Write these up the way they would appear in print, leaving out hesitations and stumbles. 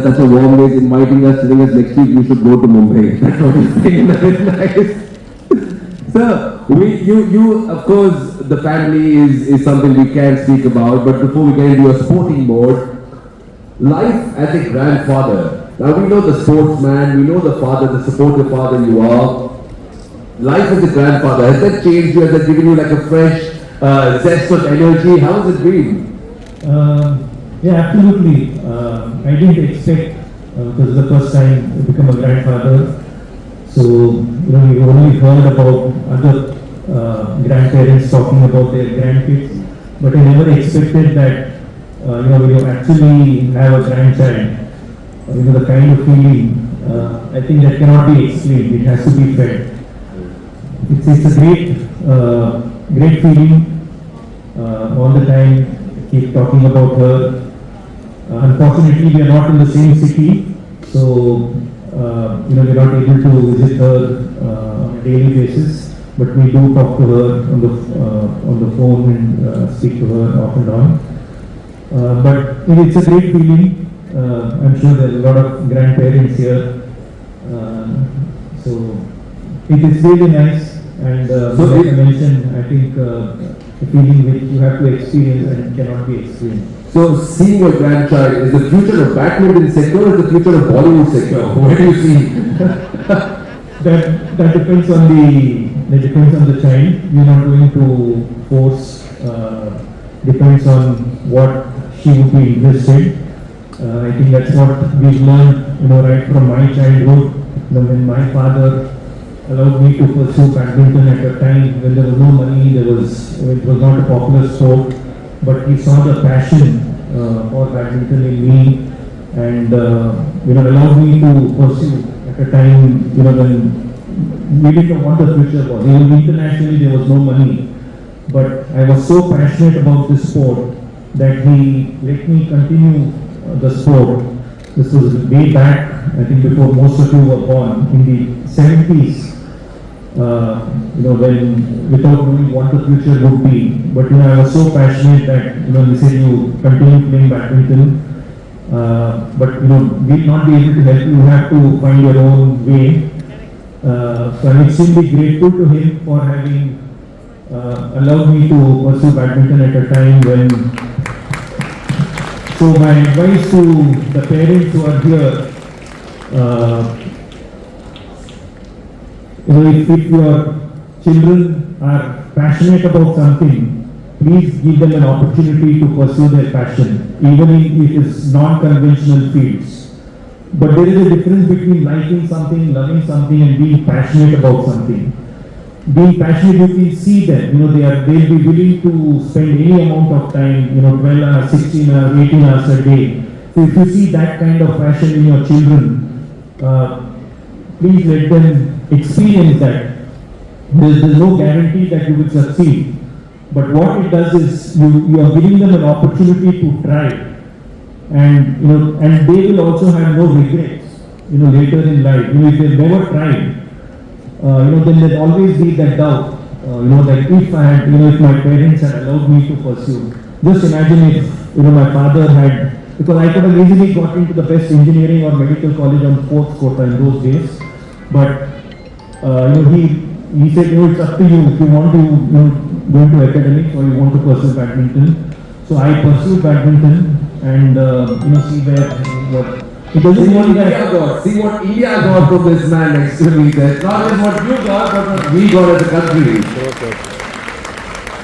such a warm way inviting us, telling us next week we should go to Mumbai. That's what he's saying. Very nice. Sir, you, of course, the family is something we can speak about, but before we get into your sporting mode, life as a grandfather. Now we know the sportsman, we know the father, the supportive father you are. Life as a grandfather, has that changed you? Has that given you like a fresh zest of energy? How has it been? Yeah, absolutely. I didn't expect, because it's the first time to become a grandfather. So, we only heard about other grandparents talking about their grandkids, but I never expected that, when you actually have a grandchild, the kind of feeling, I think that cannot be explained. It has to be felt. It's a great feeling. All the time, keep talking about her. Unfortunately, we are not in the same city, so we're not able to visit her on a daily basis. But we do talk to her on the phone and speak to her off and on. But it's a great feeling. I'm sure there's a lot of grandparents here, so it is really nice. And so like I mentioned, I think the feeling which you have to experience and cannot be explained. So seeing your grandchild, is the future of badminton sector or is the future of Bollywood sector? Where do you see? that depends on the child. We're not going to force. Depends on what she would be interested. I think that's what we've learned, right from my childhood. When my father allowed me to pursue badminton at a time when there was no money, it was not a popular sport, but he saw the passion for badminton in me, and allowed me to pursue at a time when we didn't know what the future was. Even internationally there was no money, but I was so passionate about this sport that he let me continue the sport. This was way back, I think before most of you were born, in the 70s. When without knowing what the future would be, but I was so passionate that they said you continue playing badminton, but we'll not be able to help you. You have to find your own way. So I'm extremely grateful to him for having allowed me to pursue badminton at a time when. So my advice to the parents who are here. If your children are passionate about something, please give them an opportunity to pursue their passion, even if it is non-conventional fields. But there is a difference between liking something, loving something, and being passionate about something. Being passionate, you can see them. They'll be willing to spend any amount of time. 12 hours, 16 hours, 18 hours a day. So if you see that kind of passion in your children, please let them experience that. There's no guarantee that you will succeed, but what it does is you are giving them an opportunity to try, and and they will also have no regrets later in life. If they've never tried, then there'll always be that doubt. That if I had, if my parents had allowed me to pursue. Just imagine if my father had, because I could have easily got into the best engineering or medical college on fourth quota in those days. But he said, it's up to you if you want to go into academics or you want to pursue badminton. So I pursued badminton and see what it doesn't mean that. See what India got from this man next to me. That's not just what you got, but what we got as a country.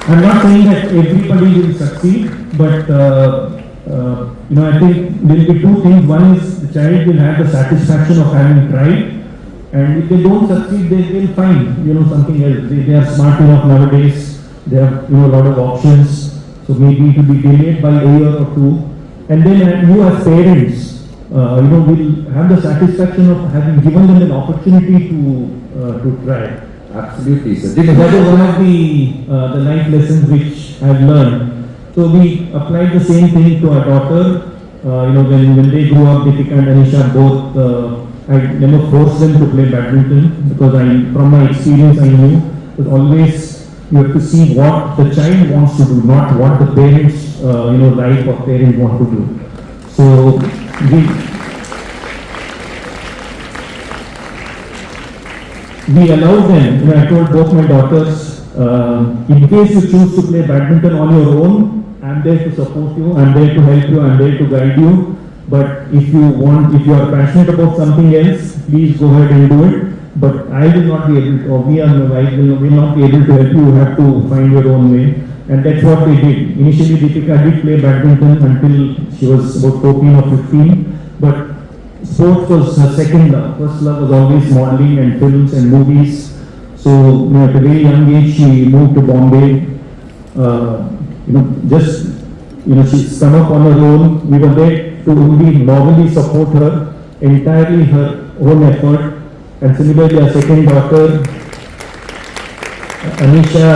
I'm not saying that everybody will succeed, but I think there will be two things. One is the child will have the satisfaction of having tried. And if they don't succeed, they will find something else. They are smart enough nowadays. They have a lot of options. So maybe it will be delayed by a year or two. And then you as parents, will have the satisfaction of having given them an opportunity to try. Absolutely, sir. That is one of the life lessons which I have learned. So we applied the same thing to our daughter. When they grew up, Deepika and Anisha both. I never forced them to play badminton because from my experience, I knew that always you have to see what the child wants to do, not what the parents, like or parents want to do. So we allowed them, I told both my daughters, in case you choose to play badminton on your own, I'm there to support you, I'm there to help you, I'm there to guide you. But if you are passionate about something else, please go ahead and do it. But I will not be able to, or will not be able to help you. You have to find your own way. And that's what they did. Initially, Deepika did play badminton until she was about 14 or 15. But sports was her second love. First love was always modeling and films and movies. So at a very young age, she moved to Bombay. She's come up on her own. We were there to only normally support her, entirely her own effort. And similarly, our second daughter, Anisha,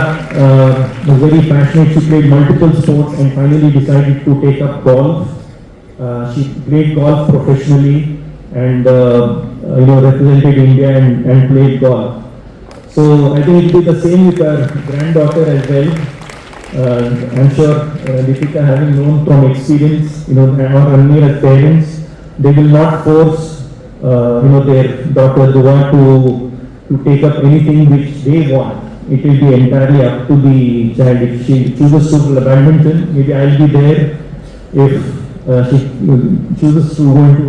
was very passionate. She played multiple sports and finally decided to take up golf. She played golf professionally and represented India and played golf. So I think it will be the same with our granddaughter as well. I'm sure Deepika, having known from experience, or Ranveer as parents, they will not force their daughter Dua to take up anything which they want. It will be entirely up to the child. If she chooses to play badminton, maybe I'll be there. If she chooses to go into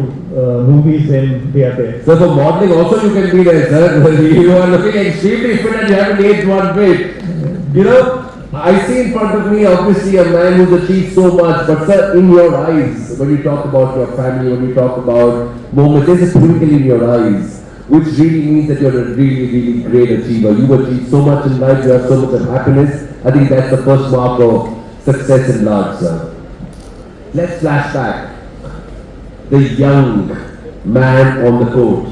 movies, then they are there. So for modeling also you can be there, sir. You are looking extremely fit and you haven't aged one bit. I see in front of me obviously a man who's achieved so much, but sir, in your eyes, when you talk about your family, when you talk about moments, there's a twinkle in your eyes, which really means that you're a really, really great achiever. You achieved so much in life, you have so much of happiness. I think that's the first mark of success in life, sir. Let's flash back. The young man on the court.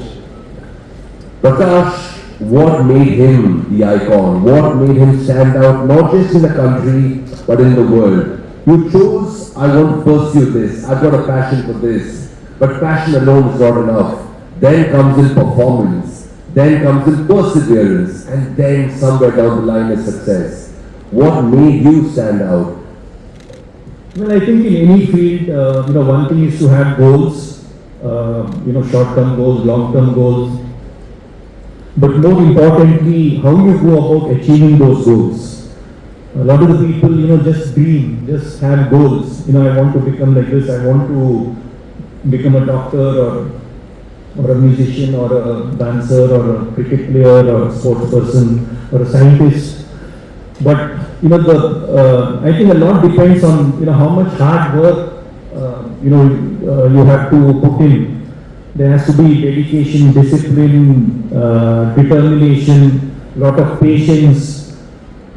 Prakash, what made him the icon? What made him stand out, not just in the country, but in the world? You chose, I want to pursue this, I've got a passion for this. But passion alone is not enough. Then comes in performance, then comes in perseverance, and then somewhere down the line is success. What made you stand out? Well, I think in any field, one thing is to have goals, short-term goals, long-term goals. But more importantly, how you go about achieving those goals. A lot of the people, just dream, just have goals. I want to become like this, I want to become a doctor or a musician or a dancer or a cricket player or a sports person or a scientist. But, I think a lot depends on, how much hard work, you have to put in. There has to be dedication, discipline, determination, lot of patience.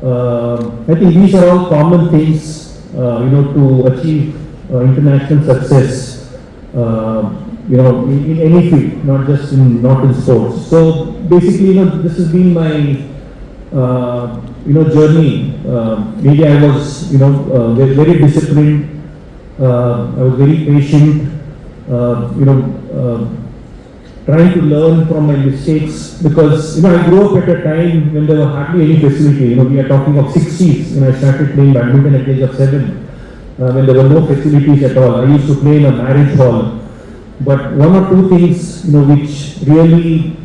I think these are all common things, to achieve international success, in any field, not in sports. So basically, this has been my, journey. Maybe I was, very disciplined. I was very patient. Trying to learn from my mistakes because I grew up at a time when there were hardly any facility. We are talking of 60s when I started playing badminton at the age of 7, when there were no facilities at all. I used to play in a marriage hall. But one or two things which really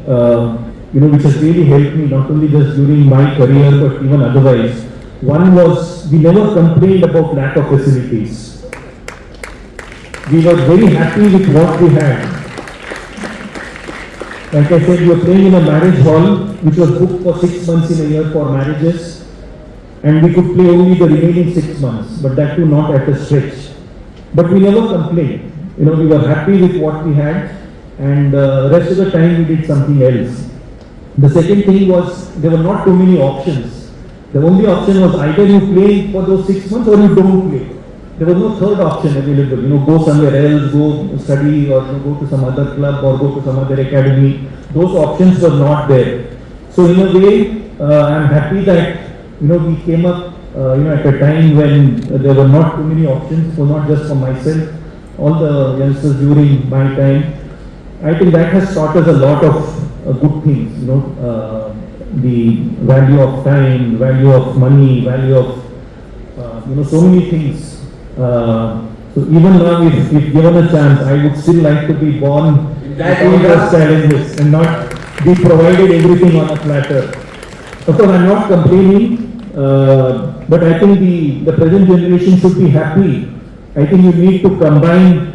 which has really helped me not only just during my career but even otherwise. One was we never complained about lack of facilities. We were very happy with what we had. Like I said, we were playing in a marriage hall which was booked for 6 months in a year for marriages, and we could play only the remaining 6 months, but that too not at a stretch. But we never complained. We were happy with what we had, and the rest of the time we did something else. The second thing was there were not too many options. The only option was either you play for those 6 months or you don't play. There was no third option available. Go somewhere else, go study, or go to some other club or go to some other academy. Those options were not there. So in a way, I'm happy that we came up at a time when there were not too many options. So not just for myself, all the youngsters during my time. I think that has taught us a lot of good things. The value of time, value of money, value of so many things. So even now, if given a chance, I would still like to be born with all those challenges and not be provided everything on a platter. Of course, I'm not complaining, but I think the present generation should be happy. I think you need to combine,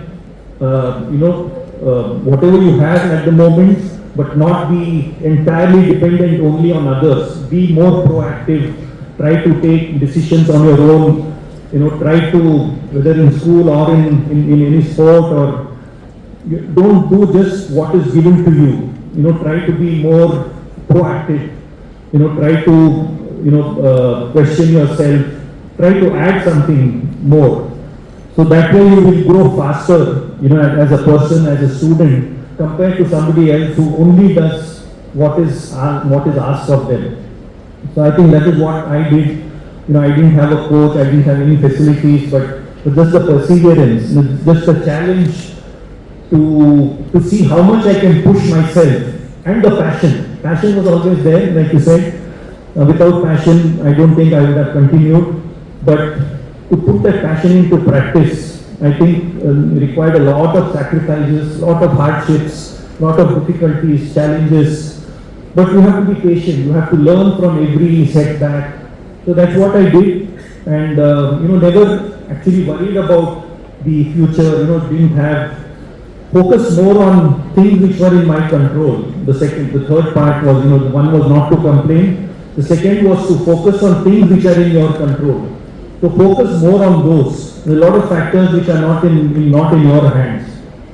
whatever you have at the moment, but not be entirely dependent only on others. Be more proactive. Try to take decisions on your own. Try to, whether in school or in any sport, or don't do just what is given to you. Try to be more proactive. Try to, question yourself. Try to add something more. So that way you will grow faster, as a person, as a student, compared to somebody else who only does what is asked of them. So I think that is what I did. I didn't have a coach, I didn't have any facilities, but just the perseverance, just a challenge to see how much I can push myself, and the passion. Passion was always there, like you said. Without passion, I don't think I would have continued. But to put that passion into practice, I think required a lot of sacrifices, lot of hardships, lot of difficulties, challenges. But you have to be patient. You have to learn from every setback. So that's what I did, and never actually worried about the future. Didn't have focus more on things which were in my control. The third part was, one was not to complain. The second was to focus on things which are in your control. So focus more on those. There are a lot of factors which are not in your hands.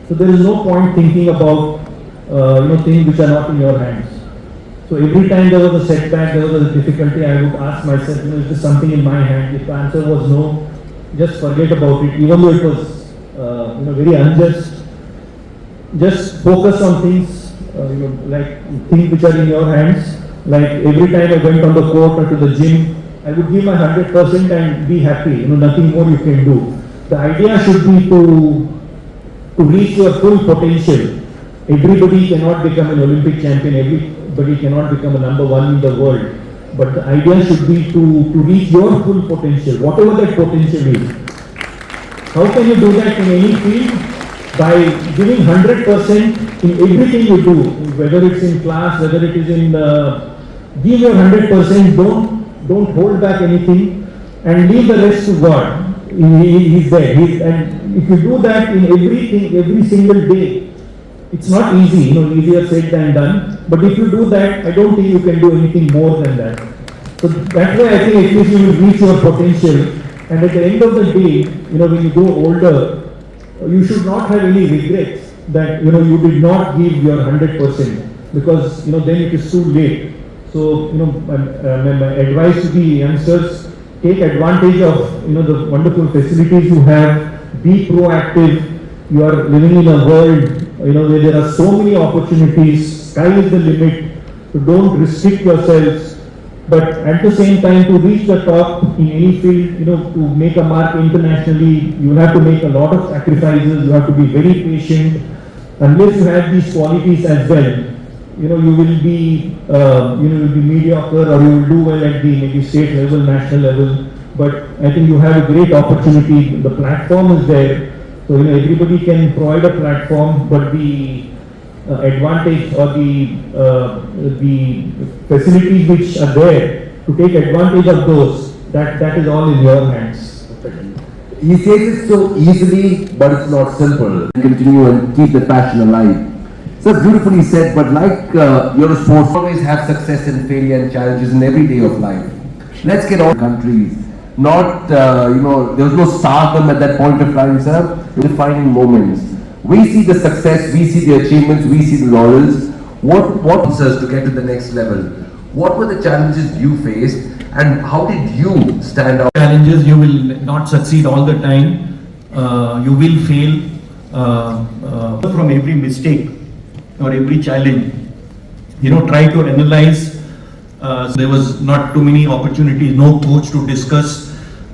So there is no point thinking about things which are not in your hands. So every time there was a setback, there was a difficulty, I would ask myself, is this something in my hand? If the answer was no, just forget about it. Even though it was very unjust, just focus on things, like things which are in your hands. Like every time I went on the court or to the gym, I would give my 100% and be happy. Nothing more you can do. The idea should be to reach your full potential. Everybody cannot become an Olympic champion. Everybody cannot become a number one in the world. But the idea should be to reach your full potential, whatever that potential is. How can you do that in any field? By giving 100% in everything you do, whether it's in class, whether it is in give your 100%, don't hold back anything, and leave the rest to God. He's there. And if you do that in everything, every single day, it's not easy, easier said than done. But if you do that, I don't think you can do anything more than that. So that way, I think at least you will reach your potential. And at the end of the day, when you grow older, you should not have any regrets that, you did not give your 100%, because, then it is too late. So, my advice to the youngsters, take advantage of, the wonderful facilities you have, be proactive. You are living in a world, where there are so many opportunities, sky is the limit. So don't restrict yourselves, but at the same time, to reach the top in any field, to make a mark internationally, you have to make a lot of sacrifices, you have to be very patient. Unless you have these qualities as well, you will be mediocre, or you will do well at the maybe state level, national level. But I think you have a great opportunity. The platform is there, so everybody can provide a platform. But the advantage or the facilities which are there, to take advantage of those, that is all in your hands. He says it so easily, but it's not simple. Continue and keep the passion alive. So beautifully said, but like you're a sports, always have success and failure and challenges in every day of life. Let's get all countries. Not, there was no stardom at that point of time, sir. Defining moments. We see the success, we see the achievements, we see the laurels. What answers to get to the next level? What were the challenges you faced, and how did you stand out? Challenges, you will not succeed all the time. You will fail from every mistake or every challenge. Try to analyze. There was not too many opportunities, no coach to discuss,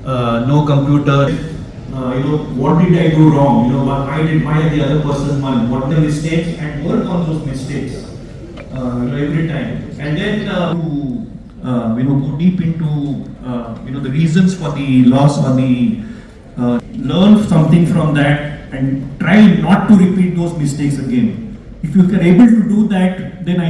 no computer. What did I do wrong? Why the other person won? What the mistakes, and work on those mistakes every time. And then go deep into the reasons for the loss, or the learn something from that, and try not to repeat those mistakes again. If you are able to do that, then